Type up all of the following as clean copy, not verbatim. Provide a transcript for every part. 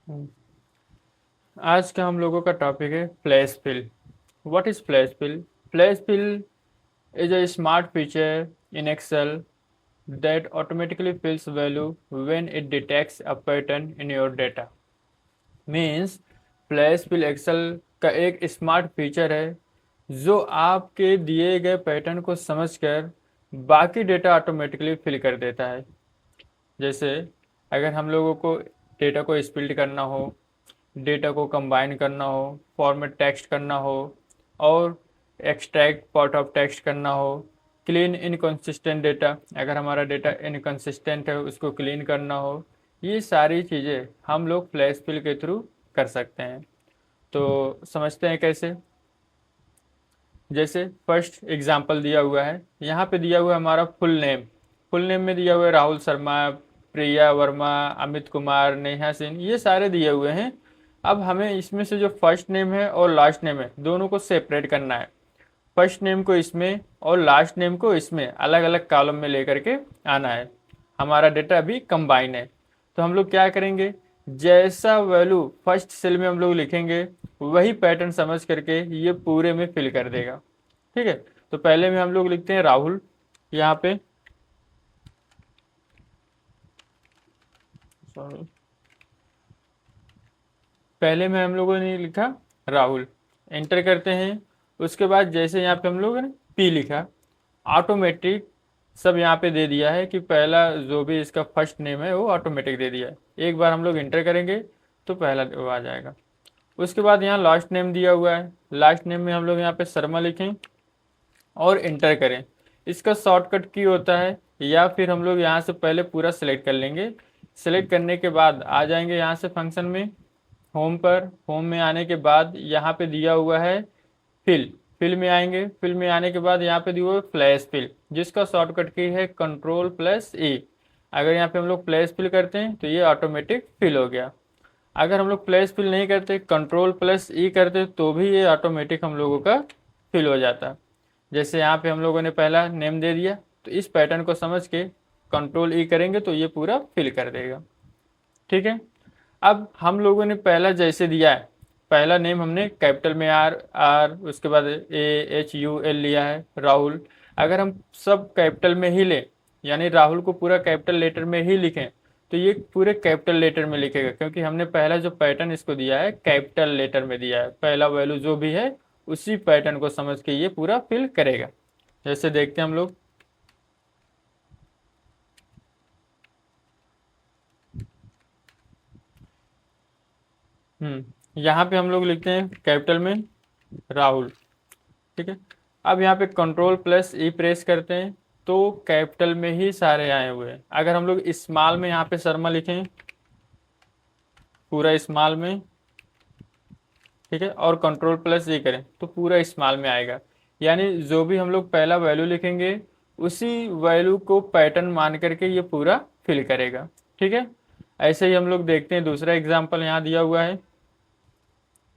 हम्म, आज का हम लोगों का टॉपिक है flash fill. What is flash fill? Flash fill is a smart feature in Excel that automatically fills value when it detects a pattern in your data. Means flash fill Excel का एक smart feature है जो आपके दिए गए pattern को समझकर बाकी डेटा ऑटोमेटिकली फिल कर देता है। जैसे अगर हम लोगों को डेटा को स्प्लिट करना हो, डेटा को कंबाइन करना हो, फॉर्मेट टेक्स्ट करना हो और एक्सट्रैक्ट पार्ट ऑफ टेक्स्ट करना हो, क्लीन इनकंसिस्टेंट डेटा, अगर हमारा डेटा इनकंसिस्टेंट है उसको क्लीन करना हो, ये सारी चीज़ें हम लोग फ्लैश फिल के थ्रू कर सकते हैं। तो समझते हैं कैसे। जैसे फर्स्ट एग्जांपल दिया हुआ है, यहाँ पे दिया हुआ है हमारा फुल नेम। फुल नेम में दिया हुआ है राहुल शर्मा, प्रिया वर्मा, अमित कुमार, नेहा सिंह, ये सारे दिए हुए हैं। अब हमें इसमें से जो फर्स्ट नेम है और लास्ट नेम है दोनों को सेपरेट करना है। फर्स्ट नेम को इसमें और लास्ट नेम को इसमें अलग अलग कॉलम में लेकर के आना है। हमारा डेटा अभी कंबाइन है, तो हम लोग क्या करेंगे, जैसा वैल्यू फर्स्ट सेल में हम लोग लिखेंगे वही पैटर्न समझ करके ये पूरे में फिल कर देगा। ठीक है, तो पहले में हम लोग लिखते हैं राहुल। यहाँ पे सॉरी, पहले में हम लोगों ने लिखा राहुल, एंटर करते हैं। उसके बाद जैसे यहाँ पे हम लोगों ने पी लिखा, ऑटोमेटिक सब यहाँ पे दे दिया है कि पहला जो भी इसका फर्स्ट नेम है वो ऑटोमेटिक दे दिया है। एक बार हम लोग एंटर करेंगे तो पहला वो आ जाएगा। उसके बाद यहाँ लास्ट नेम दिया हुआ है, लास्ट नेम में हम लोग यहाँ पे शर्मा लिखें और एंटर करें। इसका शॉर्टकट की होता है, या फिर हम लोग यहाँ से पहले पूरा सेलेक्ट कर लेंगे। सेलेक्ट करने के बाद आ जाएंगे यहाँ से फंक्शन में, होम पर। होम में आने के बाद यहाँ पे दिया हुआ है फिल, फिल में आएंगे। फिल में आने के बाद यहाँ पे दिया हुआ है फ्लैश फिल, जिसका शॉर्टकट की है कंट्रोल प्लस ई। अगर यहाँ पे हम लोग फ्लैश फिल करते हैं तो ये ऑटोमेटिक फिल हो गया। अगर हम लोग फ्लैश फिल नहीं करते, कंट्रोल प्लस ई करते, तो भी ये ऑटोमेटिक हम लोगों का फिल हो जाता। जैसे यहाँ पे हम लोगों ने पहला नेम दे दिया, तो इस पैटर्न को समझ के कंट्रोल ई करेंगे तो ये पूरा फिल कर देगा। ठीक है, अब हम लोगों ने पहला जैसे दिया है, पहला नेम हमने कैपिटल में आर आर, उसके बाद ए एच यू एल लिया है राहुल। अगर हम सब कैपिटल में ही लें, यानी राहुल को पूरा कैपिटल लेटर में ही लिखें, तो ये पूरे कैपिटल लेटर में लिखेगा, क्योंकि हमने पहला जो पैटर्न इसको दिया है कैपिटल लेटर में दिया है। पहला वैल्यू जो भी है उसी पैटर्न को समझ के ये पूरा फिल करेगा। जैसे देखते हैं हम लोग, यहाँ पे हम लोग लिखते हैं कैपिटल में राहुल। ठीक है, अब यहाँ पे कंट्रोल प्लस ई प्रेस करते हैं तो कैपिटल में ही सारे आए हुए हैं। अगर हम लोग स्मॉल में यहाँ पे शर्मा लिखें, पूरा स्मॉल में, ठीक है, और कंट्रोल प्लस ई करें तो पूरा स्मॉल में आएगा। यानी जो भी हम लोग पहला वैल्यू लिखेंगे उसी वैल्यू को पैटर्न मान करके ये पूरा फिल करेगा। ठीक है, ऐसे ही हम लोग देखते हैं दूसरा एग्जाम्पल यहाँ दिया हुआ है।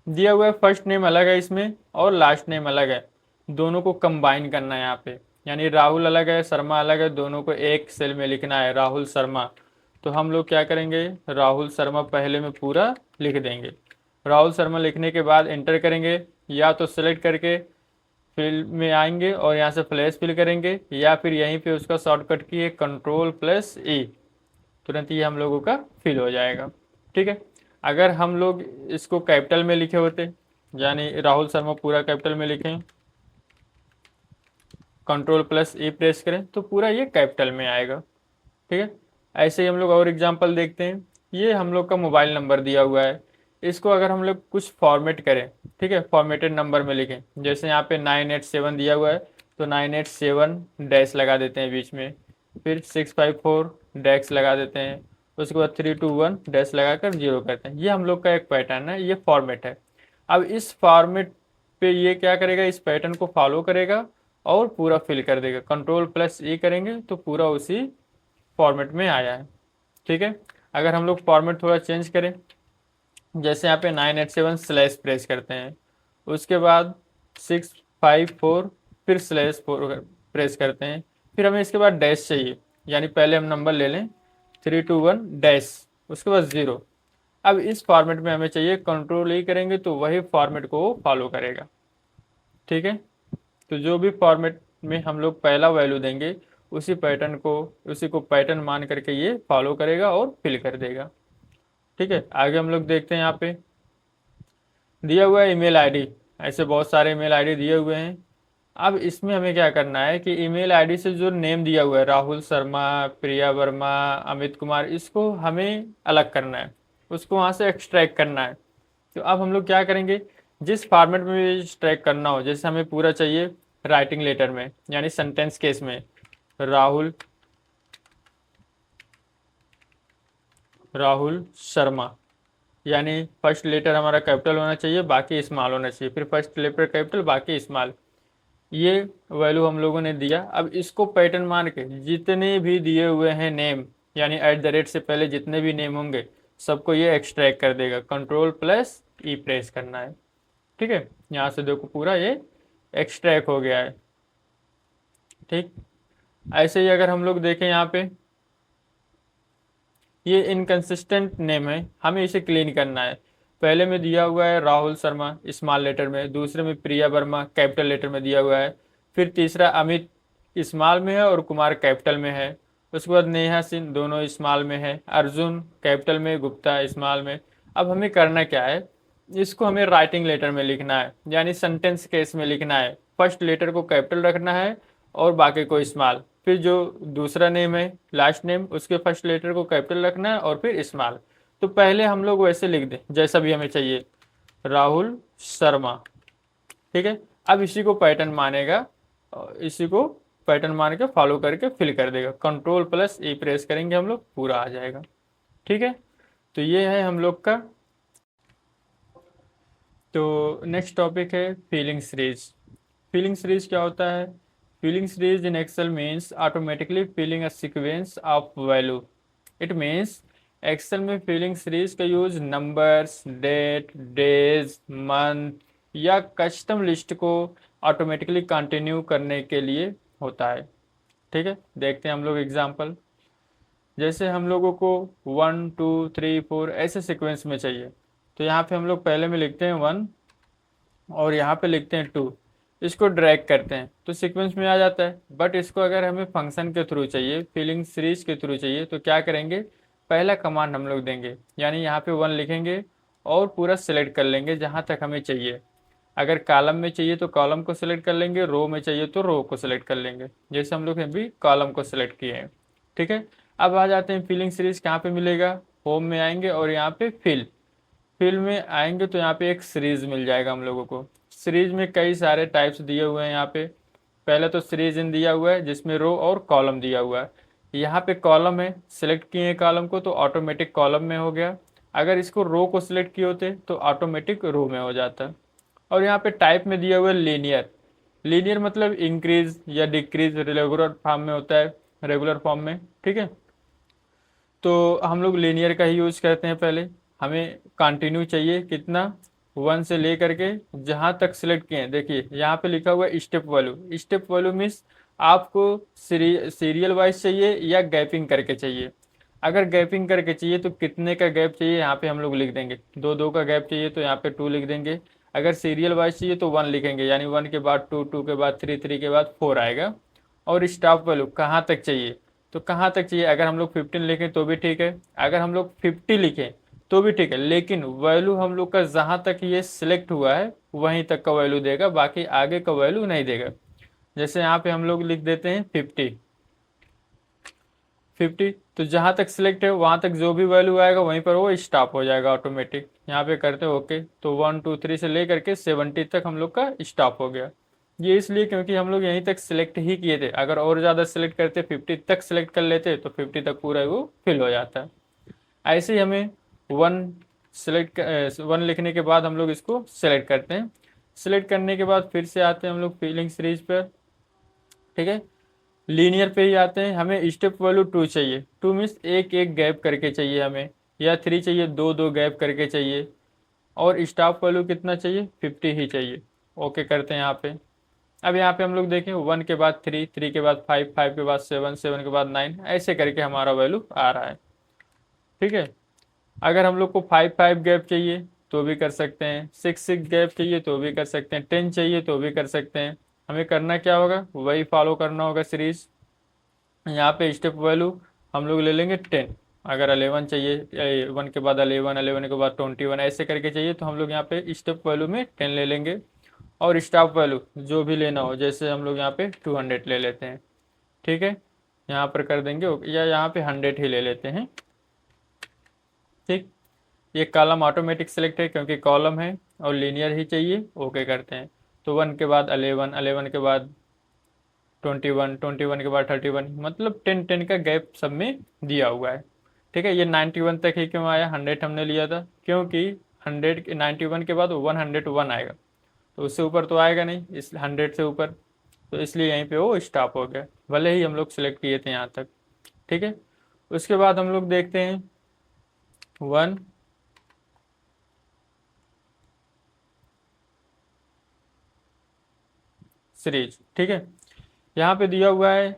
दिया हुआ है फर्स्ट नेम अलग है इसमें और लास्ट नेम अलग है, दोनों को कंबाइन करना है यहाँ पे। यानी राहुल अलग है, शर्मा अलग है, दोनों को एक सेल में लिखना है, राहुल शर्मा। तो हम लोग क्या करेंगे, राहुल शर्मा पहले में पूरा लिख देंगे। राहुल शर्मा लिखने के बाद एंटर करेंगे, या तो सेलेक्ट करके फिल में आएंगे और यहाँ से फ्लैश फिल करेंगे, या फिर यहीं पे उसका शॉर्टकट की है कंट्रोल प्लस ई, तुरंत ये हम लोगों का फिल हो जाएगा। ठीक है, अगर हम लोग इसको कैपिटल में लिखे होते, यानी राहुल शर्मा पूरा कैपिटल में लिखें, कंट्रोल प्लस ई प्रेस करें तो पूरा ये कैपिटल में आएगा। ठीक है, ऐसे ही हम लोग और एग्जांपल देखते हैं। ये हम लोग का मोबाइल नंबर दिया हुआ है, इसको अगर हम लोग कुछ फॉर्मेट करें, ठीक है, फॉर्मेटेड नंबर में लिखें। जैसे यहाँ पे 987 दिया हुआ है तो 987 डैश लगा देते हैं बीच में, फिर 654 डैश लगा देते हैं, उसके बाद 321 डैश लगाकर जीरो करते हैं। ये हम लोग का एक पैटर्न है, ये फॉर्मेट है। अब इस फॉर्मेट पे ये क्या करेगा, इस पैटर्न को फॉलो करेगा और पूरा फिल कर देगा। कंट्रोल प्लस ई करेंगे तो पूरा उसी फॉर्मेट में आया है। ठीक है, अगर हम लोग फॉर्मेट थोड़ा चेंज करें, जैसे यहाँ पे 987 स्लैश प्रेस करते हैं, उसके बाद 654 फिर स्लैश 4 प्रेस करते हैं, फिर हमें इसके बाद डैश चाहिए, यानी पहले हम नंबर ले लें 321 डैश, उसके बाद ज़ीरो। अब इस फॉर्मेट में हमें चाहिए, कंट्रोल ई करेंगे तो वही फॉर्मेट को फॉलो करेगा। ठीक है, तो जो भी फॉर्मेट में हम लोग पहला वैल्यू देंगे उसी को पैटर्न मान करके ये फॉलो करेगा और फिल कर देगा। ठीक है, आगे हम लोग देखते हैं। यहाँ पे दिया हुआ है ईमेल आईडी, ऐसे बहुत सारे ईमेल आईडी दिए हुए हैं। अब इसमें हमें क्या करना है कि ईमेल आईडी से जो नेम दिया हुआ है राहुल शर्मा, प्रिया वर्मा, अमित कुमार, इसको हमें अलग करना है, उसको वहाँ से एक्सट्रैक्ट करना है। तो अब हम लोग क्या करेंगे, जिस फॉर्मेट में भी एक्सट्रैक्ट करना हो, जैसे हमें पूरा चाहिए राइटिंग लेटर में यानी सेंटेंस केस में, राहुल राहुल शर्मा, यानी फर्स्ट लेटर हमारा कैपिटल होना चाहिए, बाकी स्मॉल होना चाहिए, फिर फर्स्ट लेटर कैपिटल बाकी स्मॉल, ये वैल्यू हम लोगों ने दिया। अब इसको पैटर्न मान के जितने भी दिए हुए हैं नेम, यानी एट द रेट से पहले जितने भी नेम होंगे सबको ये एक्सट्रैक्ट कर देगा। कंट्रोल प्लस ई प्रेस करना है। ठीक है, यहाँ से देखो पूरा ये एक्सट्रैक्ट हो गया है। ठीक, ऐसे ही अगर हम लोग देखें यहाँ पे ये इनकंसिस्टेंट नेम है, हमें इसे क्लीन करना है। पहले में दिया हुआ है राहुल शर्मा स्मॉल लेटर में, दूसरे में प्रिया वर्मा कैपिटल लेटर में दिया हुआ है, फिर तीसरा अमित स्मॉल में है और कुमार कैपिटल में है, उसके बाद नेहा सिंह दोनों स्मॉल में है, अर्जुन कैपिटल में, गुप्ता स्मॉल में। अब हमें करना क्या है, इसको हमें राइटिंग लेटर में लिखना है, यानी सेंटेंस केस में लिखना है। फर्स्ट लेटर को कैपिटल रखना है और बाकी को स्मॉल, फिर जो दूसरा नेम है लास्ट नेम उसके फर्स्ट लेटर को कैपिटल रखना है और फिर स्मॉल। तो पहले हम लोग वैसे लिख दें जैसा भी हमें चाहिए, राहुल शर्मा। ठीक है, अब इसी को पैटर्न मानेगा और इसी को पैटर्न मान के फॉलो करके फिल कर देगा। कंट्रोल प्लस ई प्रेस करेंगे हम लोग, पूरा आ जाएगा। ठीक है, तो ये है हम लोग का। तो नेक्स्ट टॉपिक है फिलिंग सीरीज। फिलिंग सीरीज क्या होता है? Filling series in Excel means automatically filling a sequence of value. It means Excel में फिलिंग सीरीज का use numbers, date, days, month या कस्टम लिस्ट को ऑटोमेटिकली कंटिन्यू करने के लिए होता है। ठीक है, देखते हैं हम लोग एग्जांपल। जैसे हम लोगों को 1 2 3 4 ऐसे सीक्वेंस में चाहिए, तो यहाँ पे हम लोग पहले में लिखते हैं 1 और यहाँ पे लिखते हैं 2, इसको ड्रैग करते हैं तो सीक्वेंस में आ जाता है। बट इसको अगर हमें फंक्शन के थ्रू चाहिए, फिलिंग सीरीज के थ्रू चाहिए, तो क्या करेंगे, पहला कमांड हम लोग देंगे, यानी यहाँ पे 1 लिखेंगे और पूरा सिलेक्ट कर लेंगे जहाँ तक हमें चाहिए। अगर कॉलम में चाहिए तो कॉलम को सिलेक्ट कर लेंगे, रो में चाहिए तो रो को सिलेक्ट कर लेंगे, जैसे हम लोग अभी कॉलम को सिलेक्ट किए हैं। ठीक है, अब आ जाते हैं फिलिंग सीरीज कहाँ पे मिलेगा, होम में आएंगे और यहाँ पे फिल में आएंगे तो यहाँ पे एक सीरीज मिल जाएगा हम लोगों को। सीरीज में कई सारे टाइप्स दिए हुए हैं यहाँ पे। पहले तो सीरीज इन दिया हुआ है जिसमें रो और कॉलम दिया हुआ है। यहाँ पे कॉलम है, सिलेक्ट किए हैं कॉलम को तो ऑटोमेटिक कॉलम में हो गया। अगर इसको रो को सिलेक्ट किए होते तो ऑटोमेटिक रो में हो जाता। और यहाँ पे टाइप में दिया हुआ है लीनियर। लीनियर मतलब इंक्रीज या डिक्रीज रेगुलर फॉर्म में होता है, रेगुलर फॉर्म में। ठीक है, तो हम लोग लीनियर का ही यूज करते हैं। पहले हमें कंटिन्यू चाहिए कितना, 1 से ले करके जहाँ तक सिलेक्ट किए हैं। देखिए यहाँ पे लिखा हुआ है step value. Step value means आपको सीरियल वाइज चाहिए या गैपिंग करके चाहिए। अगर गैपिंग करके चाहिए तो कितने का गैप चाहिए यहाँ पे हम लोग लिख देंगे, 2 का गैप चाहिए तो यहाँ पे 2 लिख देंगे। अगर सीरियल वाइज चाहिए तो 1 लिखेंगे, यानी 1 के बाद 2, 2 के बाद 3, 3 के बाद 4 आएगा। और स्टॉप वैल्यू कहाँ तक चाहिए, तो कहाँ तक चाहिए, अगर हम लोग 15 लिखें तो भी ठीक है, अगर हम लोग 50 लिखें तो भी ठीक है, लेकिन वैल्यू हम लोग का जहाँ तक ये सिलेक्ट हुआ है वहीं तक का वैल्यू देगा, बाकी आगे का वैल्यू नहीं देगा। जैसे यहाँ पे हम लोग लिख देते हैं 50, तो जहाँ तक सिलेक्ट है वहाँ तक जो भी वैल्यू आएगा वहीं पर वो स्टॉप हो जाएगा ऑटोमेटिक। यहाँ पे करते हैं ओके, तो 1 2 3 से ले करके 70 तक हम लोग का स्टॉप हो गया। ये इसलिए क्योंकि हम लोग यहीं तक सिलेक्ट ही किए थे, अगर और ज़्यादा सिलेक्ट करते 50 तक सिलेक्ट कर लेते तो 50 तक पूरा वो फिल हो जाता। ऐसे ही हमें 1 लिखने के बाद हम लोग इसको सिलेक्ट करते हैं। सिलेक्ट करने के बाद फिर से आते हैं हम लोग फिलिंग सीरीज पर। ठीक है, लीनियर पे ही आते हैं। हमें स्टेप वैल्यू 2 चाहिए, 2 मीन्स एक एक गैप करके चाहिए हमें, या 3 चाहिए 2 गैप करके चाहिए। और स्टॉप वैल्यू कितना चाहिए, 50 ही चाहिए। ओके करते हैं यहाँ पे। अब यहाँ पे हम लोग देखें 1 के बाद 3, 3 के बाद 5, 5 के बाद 7, 7 के बाद 9, ऐसे करके हमारा वैल्यू आ रहा है। ठीक है, अगर हम लोग को 5-5 गैप चाहिए तो भी कर सकते हैं, 6-6 गैप चाहिए तो भी कर सकते हैं, 10 चाहिए तो भी कर सकते हैं। हमें करना क्या होगा, वही फॉलो करना होगा सीरीज। यहाँ पे स्टेप वैल्यू हम लोग ले लेंगे 10। अगर 11 चाहिए, 1 के बाद 11, 11 के बाद 21 ऐसे करके चाहिए तो हम लोग यहाँ पे स्टेप वैल्यू में 10 ले लेंगे। और स्टॉप वैल्यू जो भी लेना हो, जैसे हम लोग यहाँ पे 200 ले लेते हैं, ठीक है, यहाँ पर कर देंगे, या यहाँ पे 100 ही ले लेते हैं, ठीक। ये कॉलम ऑटोमेटिक सेलेक्ट है क्योंकि कॉलम है और लीनियर ही चाहिए, ओके करते हैं। तो 1 के बाद 11, 11 के बाद 21, 21 के बाद 31, मतलब 10-10 का गैप सब में दिया हुआ है, ठीक है। ये 91 तक ही क्यों आया, 100 हमने लिया था, क्योंकि 91 के बाद 101 आएगा, तो उससे ऊपर तो आएगा नहीं, इस 100 से ऊपर, तो इसलिए यहीं पे वो स्टॉप हो गया, भले ही हम लोग सिलेक्ट किए थे यहाँ तक, ठीक है। उसके बाद हम लोग देखते हैं 1 सीरीज, ठीक है। यहाँ पे दिया हुआ है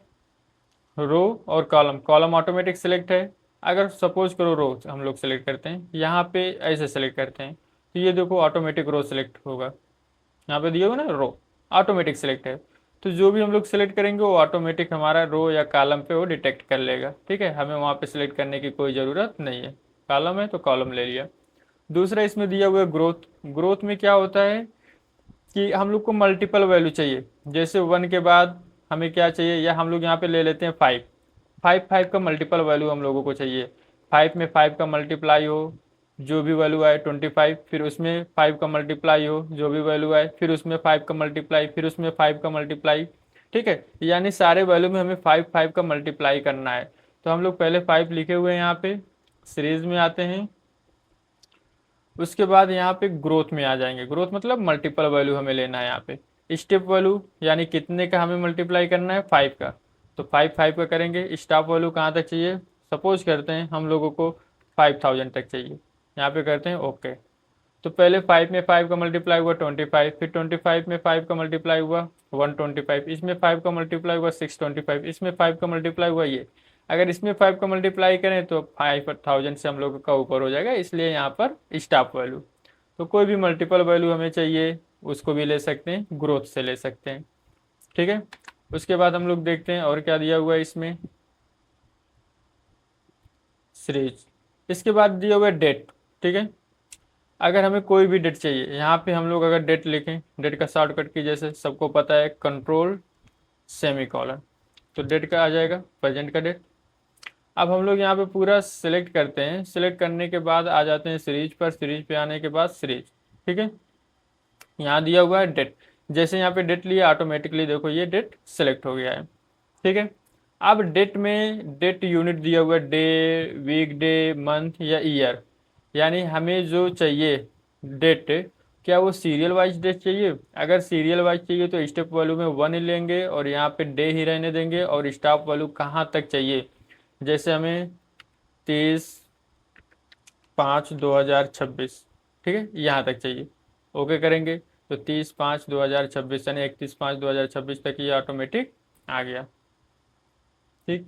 रो और कॉलम, कॉलम ऑटोमेटिक सिलेक्ट है। अगर सपोज करो रो हम लोग सेलेक्ट करते हैं, यहाँ पे ऐसे सेलेक्ट करते हैं, तो ये देखो ऑटोमेटिक रो सेलेक्ट होगा, यहाँ पे दिया हुआ ना रो ऑटोमेटिक सिलेक्ट है, तो जो भी हम लोग सिलेक्ट करेंगे वो ऑटोमेटिक हमारा रो या कॉलम पे वो डिटेक्ट कर लेगा, ठीक है। हमें वहाँ पे सिलेक्ट करने की कोई ज़रूरत नहीं है, कॉलम है तो कॉलम ले लिया। दूसरा इसमें दिया हुआ है ग्रोथ। ग्रोथ में क्या होता है कि हम लोग को मल्टीपल वैल्यू चाहिए, जैसे 1 के बाद हमें क्या चाहिए, या हम लोग यहाँ पे ले लेते हैं 5, 5 का मल्टीपल वैल्यू हम लोगों को चाहिए, 5 में 5 का मल्टीप्लाई हो, जो भी वैल्यू आए 25, फिर उसमें 5 का मल्टीप्लाई हो, जो भी वैल्यू आए, फिर उसमें 5 का मल्टीप्लाई, फिर उसमें 5 का मल्टीप्लाई, ठीक है। यानी सारे वैल्यू में हमें 5 का मल्टीप्लाई करना है। तो हम लोग पहले 5 लिखे हुए हैं, यहाँ पे सीरीज में आते हैं, उसके बाद यहाँ पे ग्रोथ में आ जाएंगे। ग्रोथ मतलब मल्टीपल वैल्यू हमें लेना है यहाँ पे। स्टेप वैल्यू यानी कितने का हमें मल्टीप्लाई करना है, 5 का, तो 5 का करेंगे। स्टॉप वैल्यू कहाँ तक चाहिए, सपोज करते हैं हम लोगों को 5000 तक चाहिए, यहाँ पे करते हैं ओके। तो पहले 5 में 5 का मल्टीप्लाई हुआ 25, फिर 25 में 5 का मल्टीप्लाई हुआ 125, इसमें 5 का मल्टीप्लाई हुआ 625, इसमें 5 का मल्टीप्लाई हुआ ये। अगर इसमें 5 का मल्टीप्लाई करें तो 5000 से हम लोग का ऊपर हो जाएगा, इसलिए यहाँ पर स्टॉप वैल्यू। तो कोई भी मल्टीपल वैल्यू हमें चाहिए उसको भी ले सकते हैं, ग्रोथ से ले सकते हैं, ठीक है। उसके बाद हम लोग देखते हैं और क्या दिया हुआ है इसमें, सीरीज। इसके बाद दिया हुआ है डेट, ठीक है। अगर हमें कोई भी डेट चाहिए, यहाँ पे हम लोग अगर डेट लिखें, डेट का शॉर्टकट की जैसे सबको पता है कंट्रोल सेमी कॉलन, तो डेट का आ जाएगा प्रेजेंट का डेट। अब हम लोग यहाँ पे पूरा सिलेक्ट करते हैं, सिलेक्ट करने के बाद आ जाते हैं सीरीज पर, सीरीज पे आने के बाद सीरीज, ठीक है। यहाँ दिया हुआ है डेट, जैसे यहाँ पे डेट लिया ऑटोमेटिकली देखो ये डेट सिलेक्ट हो गया है, ठीक है। अब डेट में डेट यूनिट दिया हुआ है, डे, वीक डे, मंथ या ईयर, यानी हमें जो चाहिए डेट, क्या वो सीरियल वाइज डेट चाहिए। अगर सीरियल वाइज चाहिए तो स्टेप वैल्यू में 1 ही लेंगे और यहाँ पे डे ही रहने देंगे, और स्टॉप वैल्यू कहाँ तक चाहिए, जैसे हमें 30/5/2026, ठीक है, यहाँ तक चाहिए, ओके करेंगे। तो 30/5/2026 यानी 31/5/2026 तक ये ऑटोमेटिक आ गया, ठीक।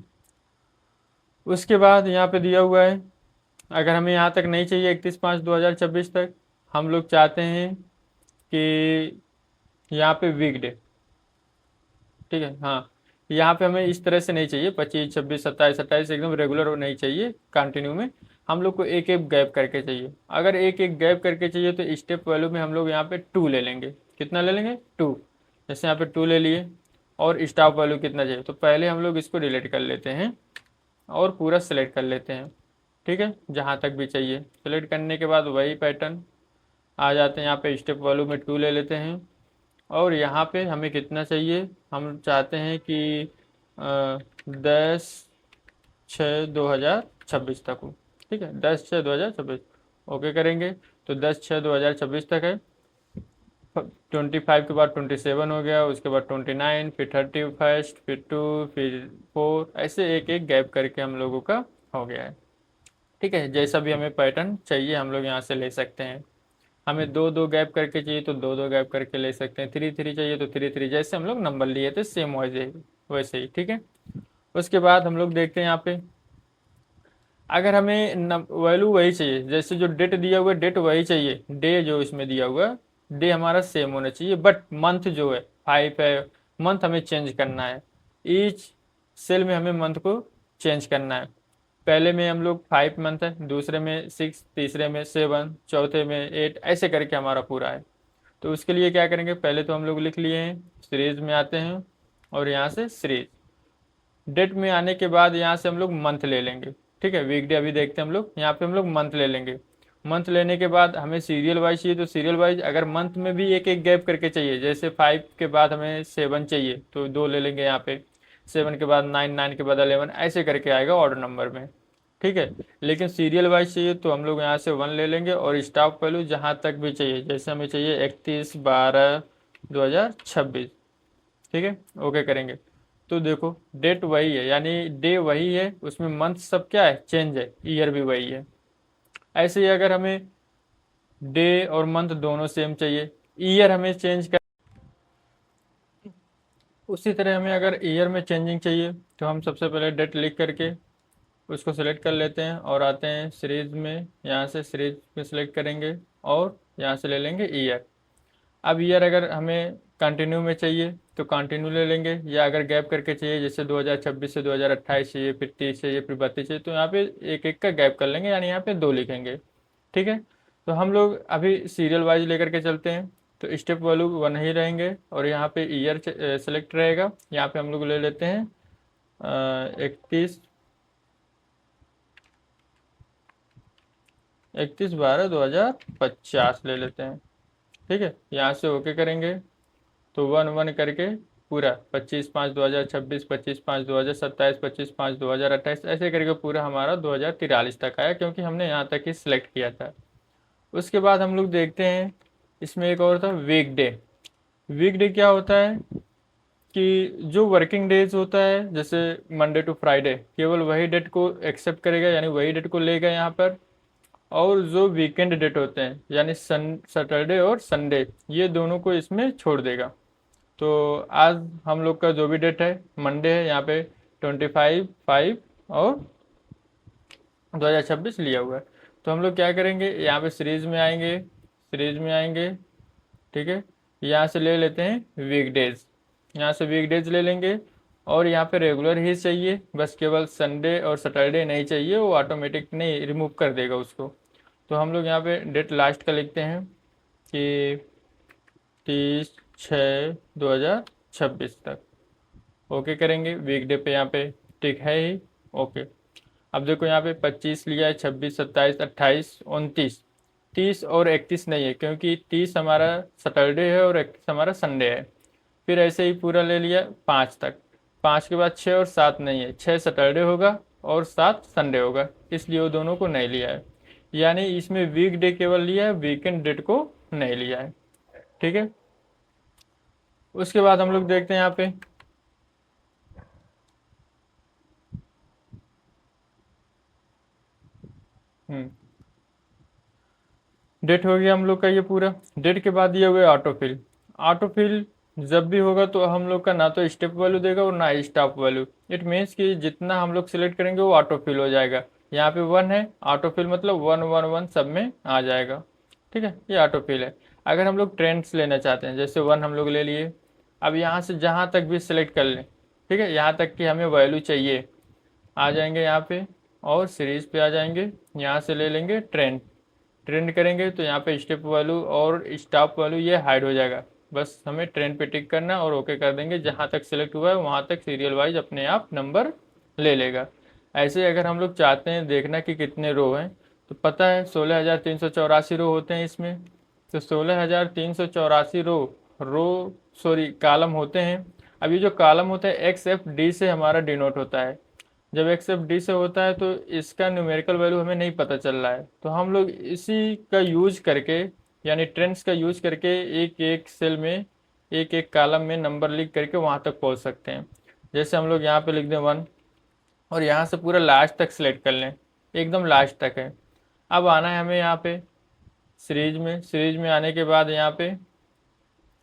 उसके बाद यहाँ पे दिया हुआ है, अगर हमें यहाँ तक नहीं चाहिए 31/5/2026 तक, हम लोग चाहते हैं कि यहाँ पे वीक डे, ठीक है, हाँ, यहाँ पे हमें इस तरह से नहीं चाहिए 25, 26, 27, 28 एकदम रेगुलर नहीं चाहिए कंटिन्यू में, हम लोग को एक एक गैप करके चाहिए। अगर एक एक गैप करके चाहिए तो स्टेप वैल्यू में हम लोग यहाँ पे 2 ले लेंगे। कितना ले लेंगे, 2, जैसे यहाँ पे 2 ले लिए। और स्टॉप वैल्यू कितना चाहिए, तो पहले हम लोग इसको डिलीट कर लेते हैं और पूरा सेलेक्ट कर लेते हैं, ठीक है, जहाँ तक भी चाहिए। सेलेक्ट करने के बाद वही पैटर्न आ जाते हैं, यहाँ पे स्टेप वैल्यू में 2 ले लेते हैं। और यहाँ पे हमें कितना चाहिए, हम चाहते हैं कि 10/6/2026 तक हो, ठीक है, 10/6/2026 ओके करेंगे। तो 10/6/2026 तक है। 25 के बाद 27 हो गया, उसके बाद 29, फिर 31, फिर 2, फिर 4, ऐसे एक एक गैप करके हम लोगों का हो गया है, ठीक है। जैसा भी हमें पैटर्न चाहिए हम लोग यहाँ से ले सकते हैं। हमें 2-2 गैप करके चाहिए तो 2-2 गैप करके ले सकते हैं, 3-3 चाहिए तो 3-3, जैसे हम लोग नंबर लिए थे सेम वैसे ही, ठीक है। उसके बाद हम लोग देखते हैं यहाँ पे अगर हमें वैल्यू वही चाहिए, जैसे जो डेट दिया हुआ है डेट वही चाहिए, डे जो इसमें दिया हुआ है डे हमारा सेम होना चाहिए, बट मंथ जो है 5 है, मंथ हमें चेंज करना है। ईच सेल में हमें मंथ को चेंज करना है। पहले में हम लोग 5 मंथ है, दूसरे में 6, तीसरे में 7, चौथे में 8, ऐसे करके हमारा पूरा है। तो उसके लिए क्या करेंगे, पहले तो हम लोग लिख लिए हैं, सीरीज में आते हैं और यहाँ से सीरीज, डेट में आने के बाद यहाँ से हम लोग मंथ ले लेंगे। ठीक है, वीकडे अभी देखते हैं हम लोग, यहाँ पे हम लोग मंथ ले लेंगे। मंथ लेने के बाद हमें सीरियल वाइज चाहिए, तो सीरियल वाइज अगर मंथ में भी एक एक गैप करके चाहिए, जैसे 5 के बाद हमें 7 चाहिए तो 2 ले लेंगे यहाँ पे, 7 के बाद 9, 9 के बाद 11, ऐसे करके आएगा ऑर्डर नंबर में। ठीक है, लेकिन सीरियल वाइज चाहिए तो हम लोग यहाँ से 1 ले लेंगे, और स्टॉप वैल्यू जहाँ तक भी चाहिए, जैसे हमें चाहिए 31/12/2026। ठीक है, ओके करेंगे। तो देखो डेट वही है, यानी डे वही है, उसमें मंथ सब क्या है, चेंज है, ईयर भी वही है। ऐसे ही अगर हमें डे और मंथ दोनों सेम चाहिए, ईयर हमें चेंज कर, उसी तरह हमें अगर ईयर में चेंजिंग चाहिए तो हम सबसे पहले डेट लिख करके उसको सिलेक्ट कर लेते हैं और आते हैं सीरीज में, यहाँ से सीरीज में सिलेक्ट करेंगे और यहाँ से ले लेंगे ईयर। अब ईयर अगर हमें कंटिन्यू में चाहिए तो कंटिन्यू ले लेंगे, या अगर गैप करके चाहिए जैसे 2026 से 2028 चाहिए, फिर 30 चाहिए, फिर 32 चाहिए, तो यहाँ पे एक एक का गैप कर लेंगे, यानी यहाँ पे 2 लिखेंगे। ठीक है, तो हम लोग अभी सीरियल वाइज लेकर के चलते हैं, तो स्टेप वैल्यू 1 ही रहेंगे और यहाँ पे ईयर सेलेक्ट रहेगा। यहाँ पे हम लोग ले लेते हैं 31/12/2050 ले लेते हैं। ठीक है, यहाँ से ओके करेंगे तो 1 1 करके पूरा 25/5/2026, 25/5/2027, 25/5/2028, ऐसे करके पूरा हमारा 2043 तक आया, क्योंकि हमने यहाँ तक ही सिलेक्ट किया था। उसके बाद हम लोग देखते हैं इसमें एक और था वीकडे। वीकडे क्या होता है कि जो वर्किंग डेज होता है, जैसे मंडे टू फ्राइडे, केवल वही डेट को एक्सेप्ट करेगा, यानी वही डेट को लेगा यहाँ पर। और जो वीकेंड डेट होते हैं, यानी सैटरडे और संडे, ये दोनों को इसमें छोड़ देगा। तो आज हम लोग का जो भी डेट है मंडे है, यहाँ पे 25/5 और 2026 लिया हुआ है। तो हम लोग क्या करेंगे, यहाँ पे सीरीज में आएंगे, सीरीज में आएंगे। ठीक है, यहाँ से ले लेते हैं वीकडेज, यहाँ से वीकडेज ले लेंगे, और यहाँ पे रेगुलर ही चाहिए, बस केवल संडे और सैटरडे नहीं चाहिए, वो ऑटोमेटिक नहीं रिमूव कर देगा उसको। तो हम लोग यहाँ पे डेट लास्ट का लिखते हैं कि 30/6/2026 तक, ओके करेंगे। वीकडे पे यहाँ पे टिक है ही, ओके। अब देखो यहाँ पे 25 लिया है, 26, 27, 28, 29, 30 और 31 नहीं है, क्योंकि 30 हमारा सैटरडे है और 31 हमारा संडे है। फिर ऐसे ही पूरा ले लिया 5 तक, 5 के बाद 6 और 7 नहीं है, 6 सैटरडे होगा और 7 संडे होगा, इसलिए वो दोनों को नहीं लिया है। यानी इसमें वीक डे केवल लिया है, वीकेंड डेट को नहीं लिया है। ठीक है, उसके बाद हम लोग देखते हैं यहाँ पे हम्म डेट हो गया हम लोग का ये पूरा। डेट के बाद ये हुए ऑटोफिल। ऑटोफिल जब भी होगा तो हम लोग का ना तो स्टेप वैल्यू देगा और ना स्टॉप वैल्यू। इट मीन्स कि जितना हम लोग सिलेक्ट करेंगे वो ऑटोफिल हो जाएगा। यहाँ पे 1 है, ऑटोफिल मतलब 1 1 1 सब में आ जाएगा। ठीक है, ये ऑटोफिल है। अगर हम लोग ट्रेंड्स लेना चाहते हैं, जैसे 1 हम लोग ले लिए, अब यहाँ से जहाँ तक भी सिलेक्ट कर लें, ठीक है, यहाँ तक कि हमें वैल्यू चाहिए, आ जाएंगे यहाँ पे और सीरीज पे आ जाएंगे, यहाँ से ले लेंगे ट्रेंड। ट्रेंड करेंगे तो यहाँ पे स्टेप वैल्यू और स्टॉप वैल्यू ये हाइड हो जाएगा। बस हमें ट्रेंड पे टिक करना और ओके कर देंगे, जहाँ तक सिलेक्ट हुआ है वहाँ तक सीरियल वाइज अपने आप नंबर ले लेगा। ऐसे अगर हम लोग चाहते हैं देखना कि कितने रो हैं, तो पता है 16,384 रो होते हैं इसमें। तो 16,384 रो, रो सॉरी कालम होते हैं। अब ये जो कालम होता है XFD से हमारा डिनोट होता है। जब XFD से होता है तो इसका न्यूमेरिकल वैल्यू हमें नहीं पता चल रहा है, तो हम लोग इसी का यूज करके, यानी ट्रेंड्स का यूज करके एक एक सेल में एक एक कॉलम में नंबर लिख करके वहाँ तक पहुँच सकते हैं। जैसे हम लोग यहाँ पे लिख दें 1 और यहाँ से पूरा लास्ट तक सिलेक्ट कर लें, एकदम लास्ट तक है। अब आना है हमें यहाँ पे सीरीज में, सीरीज में आने के बाद यहाँ पे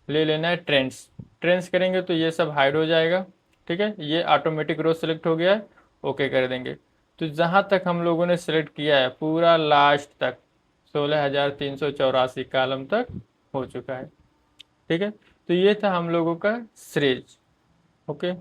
ले लेना है ट्रेंड्स। ट्रेंड्स करेंगे तो ये सब हाइड हो जाएगा। ठीक है, ये ऑटोमेटिक रो सेलेक्ट हो गया है, ओके कर देंगे। तो जहाँ तक हम लोगों ने सिलेक्ट किया है पूरा लास्ट तक 16,384 कॉलम तक हो चुका है। ठीक है, तो ये था हम लोगों का सीरीज। ओके।